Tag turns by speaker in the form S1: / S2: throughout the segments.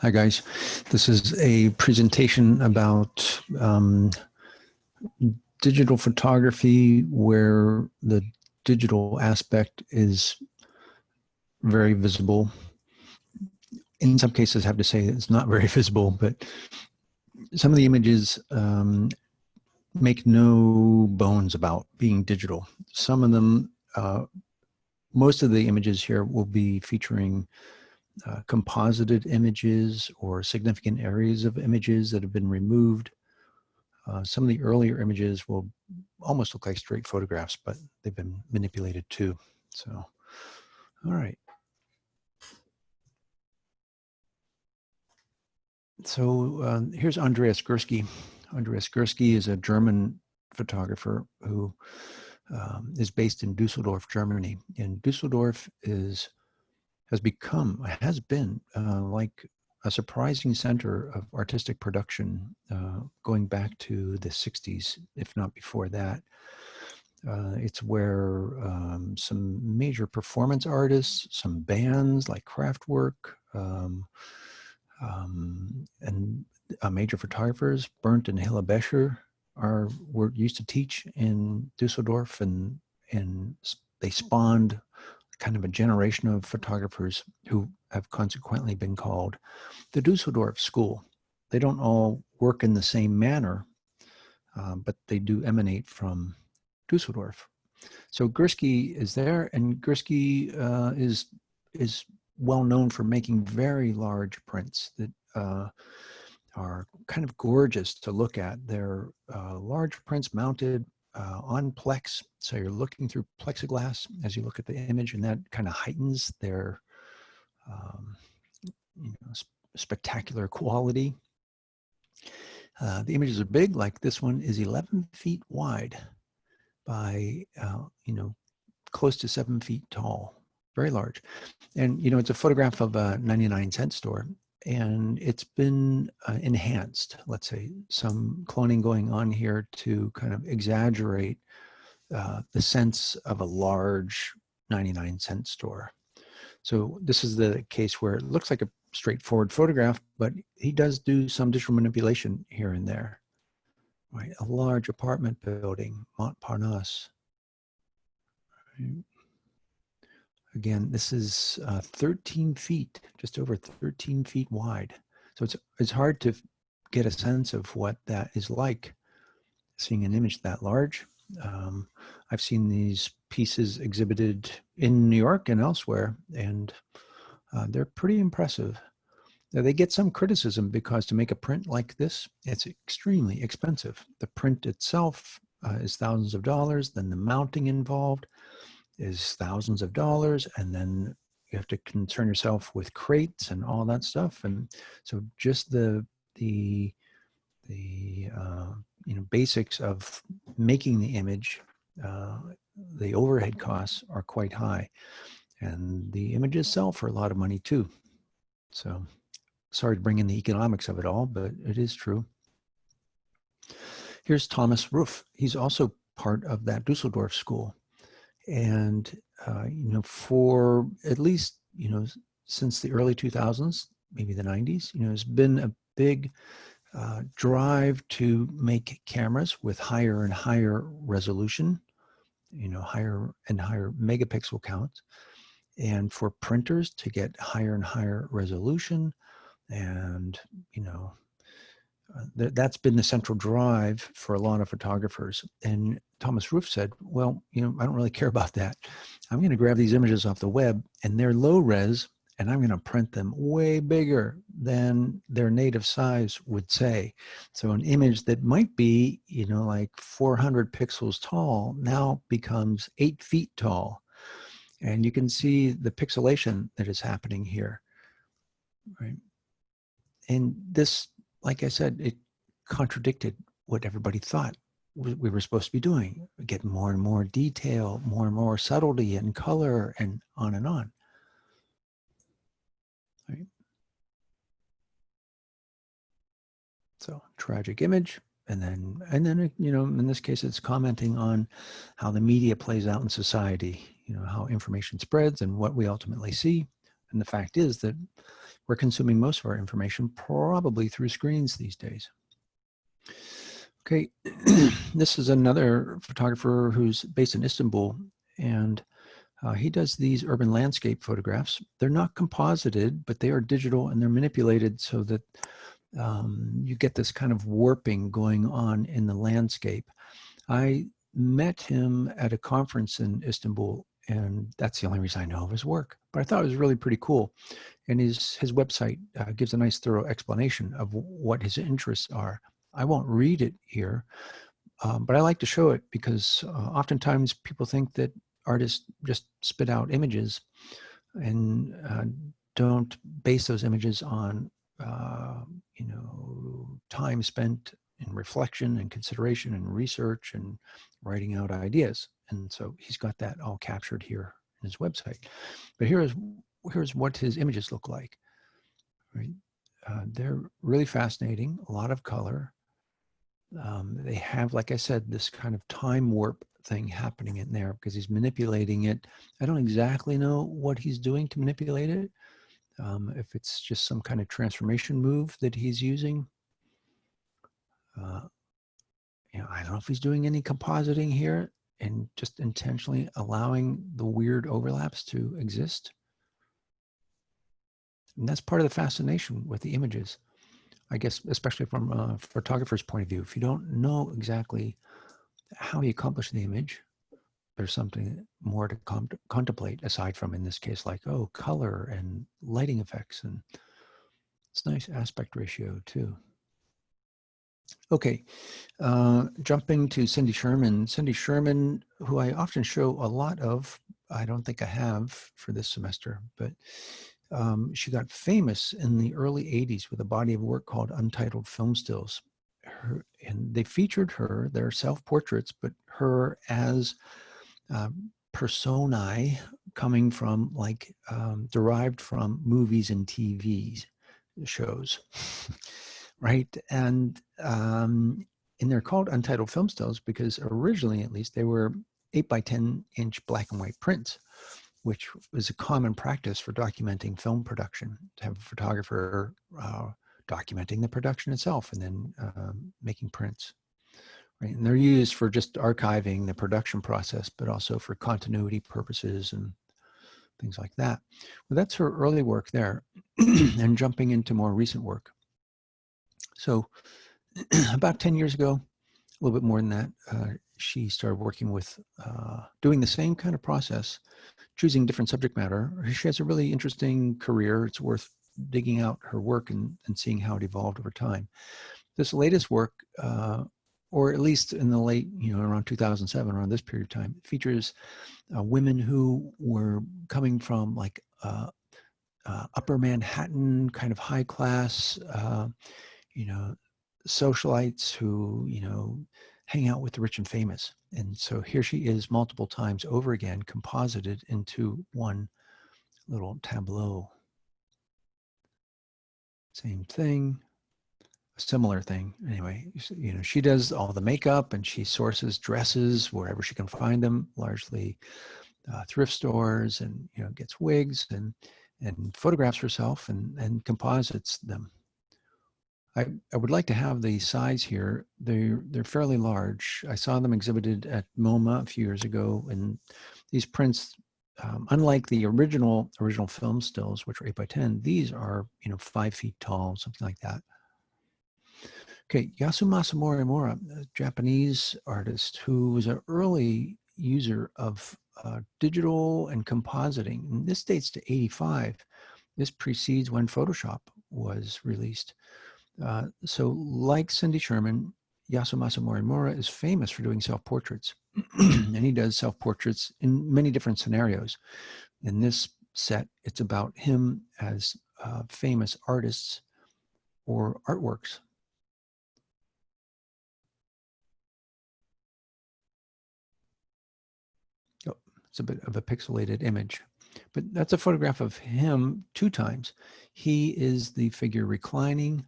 S1: Hi guys, this is a presentation about digital photography where the digital aspect is very visible. In some cases, I have to say it's not very visible, but some of the images make no bones about being digital. Some of them, most of the images here will be featuring composited images or significant areas of images that have been removed. Some of the earlier images will almost look like straight photographs, but they've been manipulated too. So, all right. So here's Andreas Gursky. Andreas Gursky is a German photographer who is based in Dusseldorf, Germany. And Dusseldorf has been like a surprising center of artistic production going back to the 60s, if not before that. It's where some major performance artists, some bands like Kraftwerk, and major photographers, Bernd and Hilla Becher, were used to teach in Dusseldorf, and they spawned kind of a generation of photographers who have consequently been called the Dusseldorf School. They don't all work in the same manner, but they do emanate from Dusseldorf. So Gursky is there, and Gursky is well known for making very large prints that are kind of gorgeous to look at. They're large prints mounted on Plex, so you're looking through plexiglass as you look at the image, and that kind of heightens their spectacular quality. The images are big, like this one is 11 feet wide by close to 7 feet tall, very large. And it's a photograph of a 99-cent store, and it's been enhanced. Let's say some cloning going on here to kind of exaggerate the sense of a large 99-cent store. So this is the case where it looks like a straightforward photograph, but he does do some digital manipulation here and there. Right, a large apartment building, Montparnasse. Right. Again, this is 13 feet, just over 13 feet wide. So it's hard to get a sense of what that is like, seeing an image that large. I've seen these pieces exhibited in New York and elsewhere, and they're pretty impressive. Now, they get some criticism because to make a print like this, it's extremely expensive. The print itself is thousands of dollars, then the mounting involved is thousands of dollars, and then you have to concern yourself with crates and all that stuff. And so just the basics of making the image, the overhead costs are quite high, and the images sell for a lot of money too. So sorry to bring in the economics of it all, but it is true. Here's Thomas Ruff. He's also part of that Dusseldorf school. And, for at least, since the early 2000s, maybe the 90s, there's been a big drive to make cameras with higher and higher resolution, higher and higher megapixel counts, and for printers to get higher and higher resolution. And, that's been the central drive for a lot of photographers. And Thomas Ruff said, well, I don't really care about that. I'm going to grab these images off the web, and they're low res, and I'm going to print them way bigger than their native size would say. So an image that might be, like 400 pixels tall now becomes 8 feet tall. And you can see the pixelation that is happening here, right? And this, like I said, it contradicted what everybody thought we were supposed to be doing. Get more and more detail, more and more subtlety and color, and on and on. Right? So tragic image. And then, in this case, it's commenting on how the media plays out in society, how information spreads and what we ultimately see. And the fact is that we're consuming most of our information probably through screens these days. Okay, this is another photographer who's based in Istanbul, and he does these urban landscape photographs. They're not composited, but they are digital and they're manipulated so that you get this kind of warping going on in the landscape. I met him at a conference in Istanbul, and that's the only reason I know of his work. But I thought it was really pretty cool. And his website gives a nice thorough explanation of what his interests are. I won't read it here, but I like to show it because oftentimes people think that artists just spit out images and don't base those images on time spent in reflection and consideration and research and writing out ideas. And so he's got that all captured here in his website. But here's what his images look like. Right? They're really fascinating, a lot of color. They have, like I said, this kind of time warp thing happening in there because he's manipulating it. I don't exactly know what he's doing to manipulate it. If it's just some kind of transformation move that he's using. I don't know if he's doing any compositing here and just intentionally allowing the weird overlaps to exist. And that's part of the fascination with the images, I guess, especially from a photographer's point of view. If you don't know exactly how he accomplished the image, there's something more to contemplate aside from, in this case, like, oh, color and lighting effects. And it's nice aspect ratio too. Okay, jumping to Cindy Sherman. Cindy Sherman, who I often show a lot of, I don't think I have for this semester, but she got famous in the early 80s with a body of work called Untitled Film Stills. And they featured her, they're self-portraits, but her as personae coming from, like, derived from movies and TV shows. Right? And they're called Untitled Film Stills because originally, at least, they were 8 by 10 inch black and white prints, which was a common practice for documenting film production, to have a photographer documenting the production itself and then making prints. Right? And they're used for just archiving the production process, but also for continuity purposes and things like that. Well, that's her early work there. And jumping into more recent work. So about 10 years ago, a little bit more than that, she started working with doing the same kind of process, choosing different subject matter. She has a really interesting career. It's worth digging out her work and seeing how it evolved over time. This latest work, or at least in the late, around 2007, around this period of time, features women who were coming from, like, upper Manhattan, kind of high class, socialites who, hang out with the rich and famous. And so here she is multiple times over again, composited into one little tableau. Same thing, a similar thing. Anyway, she does all the makeup and she sources dresses wherever she can find them, largely thrift stores, and, gets wigs and photographs herself and composites them. I would like to have the size here. They're fairly large. I saw them exhibited at MoMA a few years ago, and these prints, unlike the original film stills, which are 8 by 10, these are 5 feet tall, something like that. Okay, Yasumasa Morimura, a Japanese artist who was an early user of digital and compositing. And this dates to 85. This precedes when Photoshop was released. So like Cindy Sherman, Yasumasa Morimura is famous for doing self-portraits. And he does self-portraits in many different scenarios. In this set, it's about him as famous artists or artworks. Oh, it's a bit of a pixelated image. But that's a photograph of him 2 times. He is the figure reclining,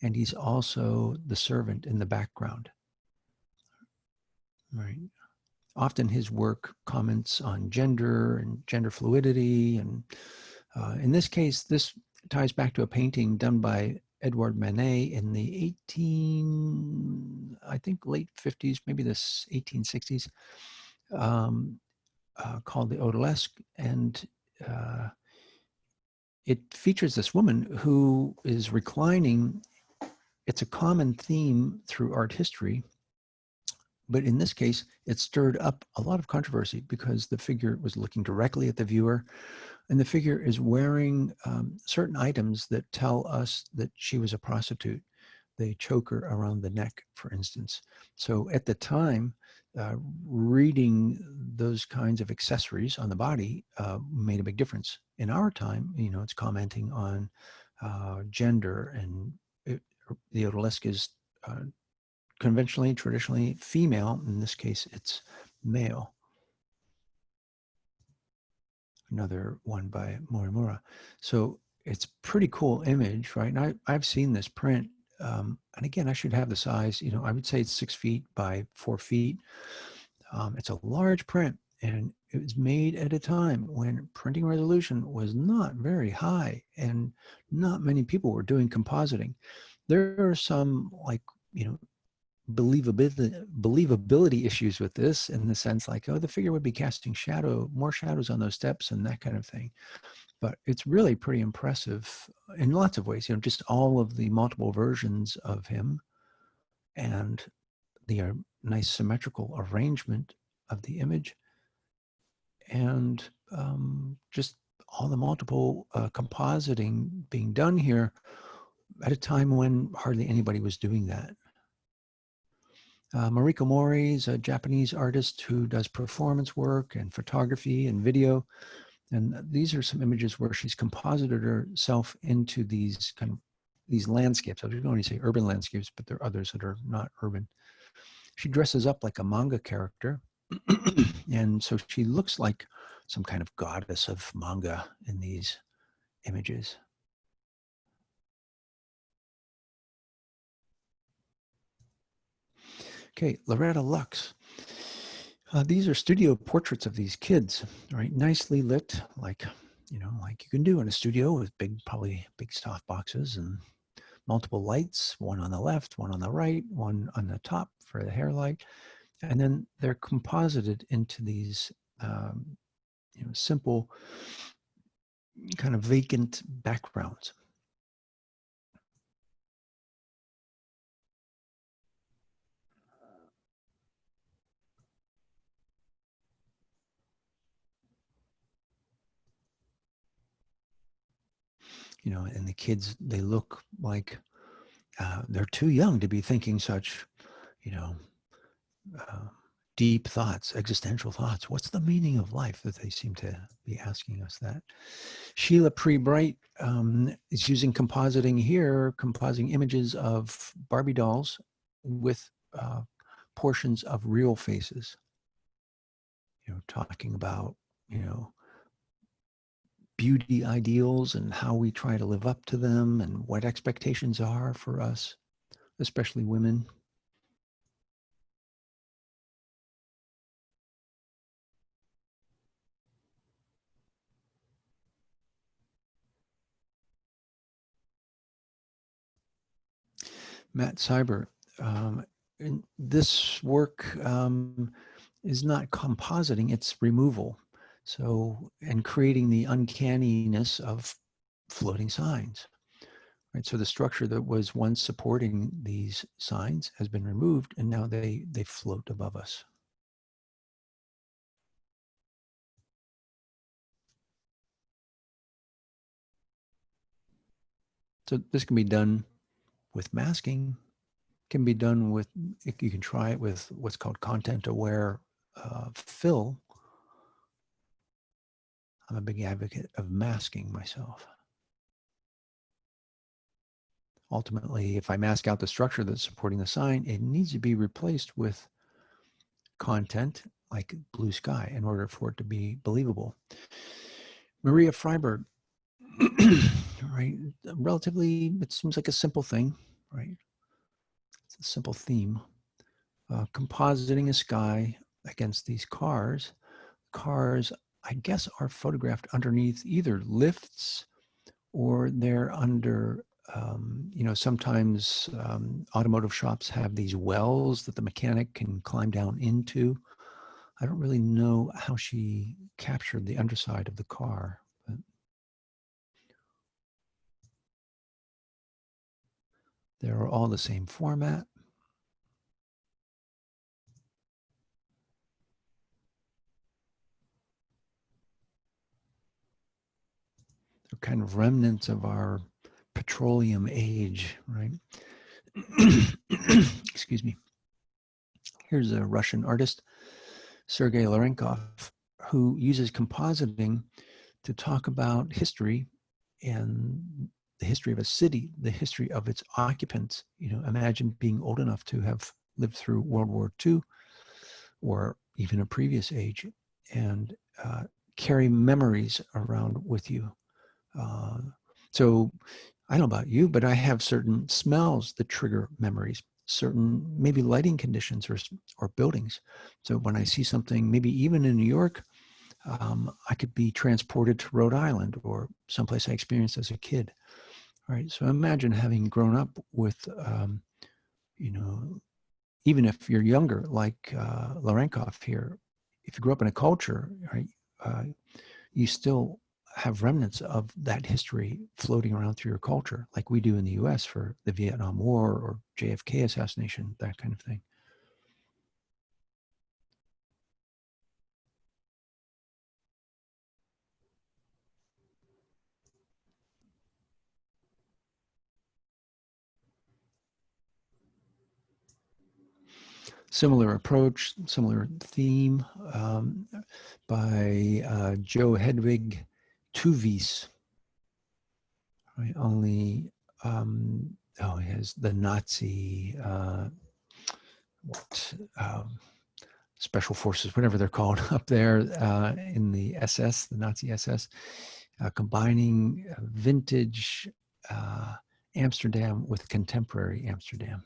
S1: and he's also the servant in the background. Right. Often his work comments on gender and gender fluidity and In this case, this ties back to a painting done by Edouard Manet in the I think late 50s, maybe the 1860s, called the Odalisque. And it features this woman who is reclining. It's a common theme through art history, but in this case, it stirred up a lot of controversy because the figure was looking directly at the viewer, and the figure is wearing certain items that tell us that she was a prostitute. The choker around the neck, for instance. So at the time, reading those kinds of accessories on the body made a big difference. In our time, it's commenting on gender, and the odalisque is conventionally, traditionally female. In this case, it's male. Another one by Morimura. So it's a pretty cool image, right? And I've seen this print. And again, I should have the size, I would say it's 6 feet by 4 feet. It's a large print, and it was made at a time when printing resolution was not very high, and not many people were doing compositing. There are some, like, believability issues with this, in the sense like, oh, the figure would be casting more shadows on those steps and that kind of thing. But it's really pretty impressive in lots of ways, just all of the multiple versions of him, and the nice symmetrical arrangement of the image, and just all the multiple compositing being done here at a time when hardly anybody was doing that. Mariko Mori is a Japanese artist who does performance work and photography and video. And these are some images where she's composited herself into these landscapes. I was going to say urban landscapes, but there are others that are not urban. She dresses up like a manga character. And so she looks like some kind of goddess of manga in these images. Okay, Loretta Lux. These are studio portraits of these kids, right? Nicely lit, like you can do in a studio, with probably big soft boxes and multiple lights, one on the left, one on the right, one on the top for the hair light. And then they're composited into these simple kind of vacant backgrounds. And the kids, they look like they're too young to be thinking such, deep thoughts, existential thoughts. What's the meaning of life? That they seem to be asking us that. Sheila Pre-Bright is using compositing here, compositing images of Barbie dolls with portions of real faces. Talking about, beauty ideals and how we try to live up to them, and what expectations are for us, especially women. Matt Seiber. And this work is not compositing, it's removal. So, and creating the uncanniness of floating signs. Right, so the structure that was once supporting these signs has been removed, and now they float above us. So this can be done with masking, can be done with, you can try it with what's called content-aware fill. I'm a big advocate of masking myself. Ultimately, if I mask out the structure that's supporting the sign, it needs to be replaced with content like blue sky in order for it to be believable. Maria Freiberg, right? Relatively, it seems like a simple thing, right? It's a simple theme. Compositing a sky against these cars. Cars I guess, are photographed underneath either lifts or they're under, you know, sometimes automotive shops have these wells that the mechanic can climb down into. I don't really know how she captured the underside of the car, but they're all the same format. They're kind of remnants of our petroleum age, right? Excuse me. Here's a Russian artist, Sergei Larenkov, who uses compositing to talk about history and the history of a city, the history of its occupants. You know, imagine being old enough to have lived through World War II or even a previous age and carry memories around with you. Uh, so I don't know about you, but I have certain smells that trigger memories, certain maybe lighting conditions or buildings. So when I see something, maybe even in New York, I could be transported to Rhode Island or someplace I experienced as a kid. All right. So imagine having grown up with, you know, even if you're younger, like Larenkov here, if you grew up in a culture, right, uh, you still have remnants of that history floating around through your culture, like we do in the US for the Vietnam War or JFK assassination, that kind of thing. Similar approach, similar theme by Joe Hedwig Tuvis. Right? Only, oh, he has the Nazi, what, special forces, whatever they're called, up there in the SS, the Nazi SS, combining vintage Amsterdam with contemporary Amsterdam.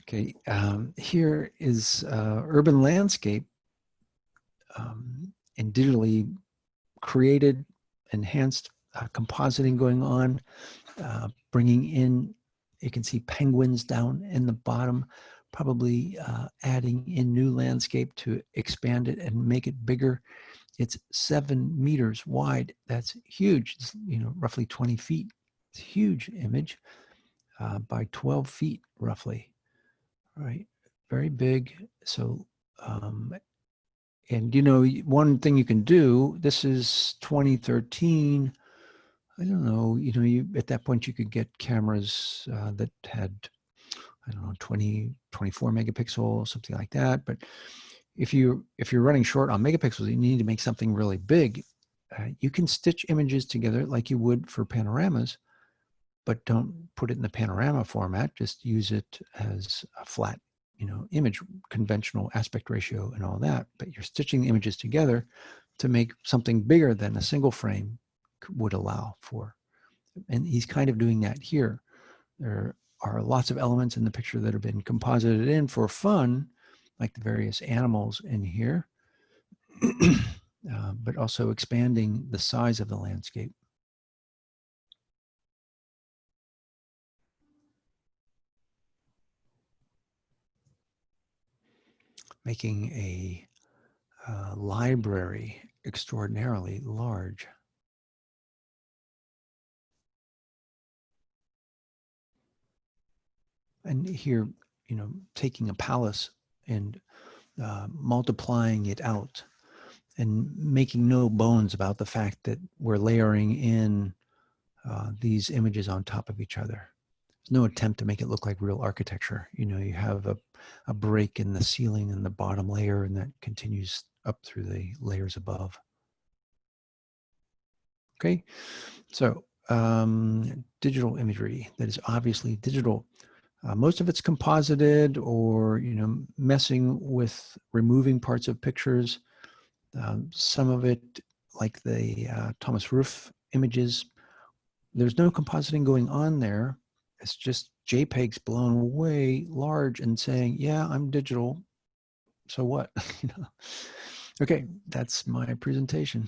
S1: Okay, here is urban landscape and digitally created, enhanced compositing going on, bringing in, you can see penguins down in the bottom, probably adding in new landscape to expand it and make it bigger. It's 7 meters wide. That's huge. It's, you know, roughly 20 feet. It's a huge image by 12 feet roughly, right? Very big. So, and you know, one thing you can do, this is 2013. I don't know, you know, you at that point you could get cameras that had, I don't know, 20, 24 megapixels, something like that. But if you're running short on megapixels, you need to make something really big. You can stitch images together like you would for panoramas, but don't put it in the panorama format. Just use it as a flat, you know, image, conventional aspect ratio and all that. But you're stitching the images together to make something bigger than a single frame would allow for. And he's kind of doing that here. There are lots of elements in the picture that have been composited in for fun, like the various animals in here, but also expanding the size of the landscape. Making a library extraordinarily large. And here, you know, taking a palace and multiplying it out and making no bones about the fact that we're layering in these images on top of each other. There's no attempt to make it look like real architecture. You know, you have a break in the ceiling in the bottom layer, and that continues up through the layers above. Okay, so digital imagery that is obviously digital. Most of it's composited or, you know, messing with removing parts of pictures. Some of it like the Thomas Roof images, there's no compositing going on there. It's just JPEGs blown way large and saying, yeah, I'm digital. So what? You know? Okay, that's my presentation.